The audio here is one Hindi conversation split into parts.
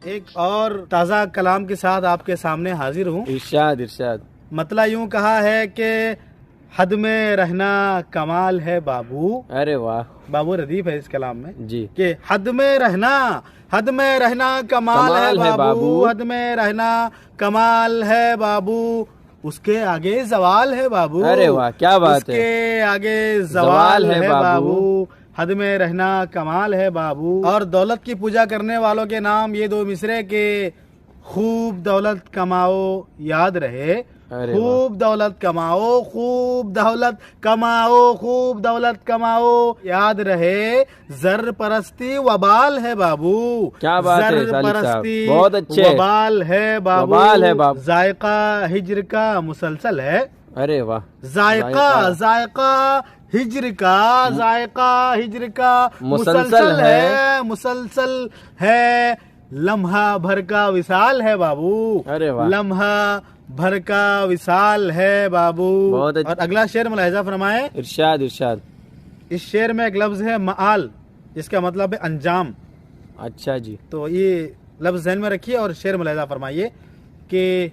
एक और ताज़ा कलाम के साथ आपके सामने हाजिर हूँ। इरशाद इरशाद। मतलब यूँ कहा है कि हद में रहना कमाल है बाबू। अरे वाह, बाबू रदीफ है इस कलाम में जी। कि हद में रहना कमाल है बाबू, हद में रहना कमाल है बाबू, उसके आगे जवाल है बाबू। अरे वाह, क्या बात है। उसके आगे जवाल है बाबू, हद में रहना कमाल है बाबू। और दौलत की पूजा करने वालों के नाम ये दो मिसरे के खूब दौलत कमाओ याद रहे। खूब दौलत कमाओ, खूब दौलत कमाओ, खूब दौलत कमाओ याद रहे। जर परस्ती वबाल है बाबू। क्या बात है जर परस्ती बहुत अच्छे। वबाल है बाबू, वबाल है बाबू। जायका हिज्र का मुसलसल है। अरे वाह, जायका हिज्र का, जायका हिज्र का मुसलसल है, मुसलसल है। लम्हा भर का विशाल है बाबू। अरे वाह, लम्हा भर का विशाल है बाबू। बहुत और अगला शेर मुलाहिजा फरमाए। इरशाद इरशाद। इस शेर में एक लफ्ज है मआल, जिसका मतलब है अंजाम। अच्छा जी। तो ये लफ्ज ज़हन में रखिए और शेर मुलाहिजा फरमाइए कि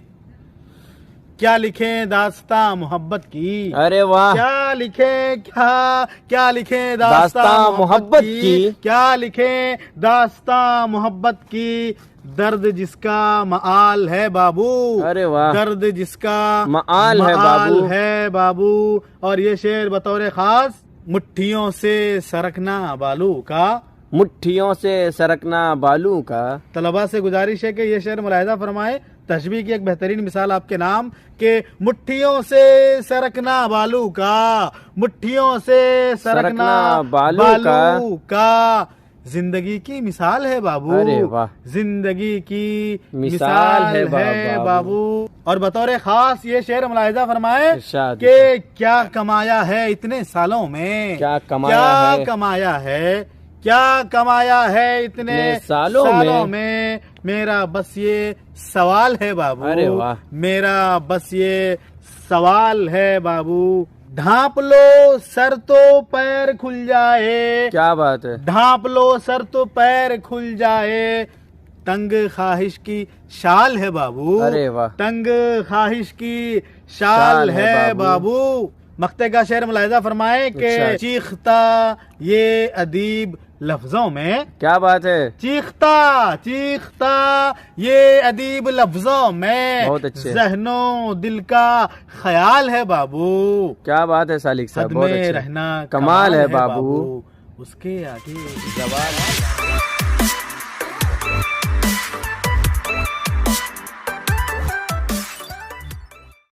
क्या लिखे दास्तां मोहब्बत की। अरे वाह, क्या लिखे दास्तां मोहब्बत की, क्या लिखे दास्तां मोहब्बत की, दर्द जिसका मआल है बाबू। अरे वाह, दर्द जिसका मआल है बाबू। और ये शेर बतौर खास मुट्ठियों से सरकना बालू का, मुट्ठियों से सरकना बालू का। तलबा से गुजारिश है कि ये शेर मुलाहिजा फरमाए। तशबीह की एक बेहतरीन मिसाल आपके नाम के मुट्ठियों से सरकना बालू का, मुट्ठियों से सरकना बालू का जिंदगी की मिसाल है बाबू। अरे वाह, जिंदगी की मिसाल है बाबू। और बतौर खास ये शेर मुलाहिजा फरमाए कि क्या कमाया है इतने सालों में, क्या कमाया है इतने सालों में, मेरा बस ये सवाल है बाबू। अरे वाह, मेरा बस ये सवाल है बाबू। ढांप लो सर तो पैर खुल जाए। क्या बात है। ढांप लो सर तो पैर खुल जाए, तंग ख्वाहिश की शाल है बाबू। अरे वाह, तंग ख्वाहिश की शाल है बाबू। मक्ते का शेर मुलाहिजा फरमाए कि चीखता ये अदीब लफ्जों में। क्या बात है। चीखता ये अदीब लफ्जों में, बहुत अच्छे। ज़हनों दिल का ख्याल है बाबू। क्या बात है सालिक साहब, बहुत अच्छे। रहना कमाल है बाबू, उसके आगे जवाब।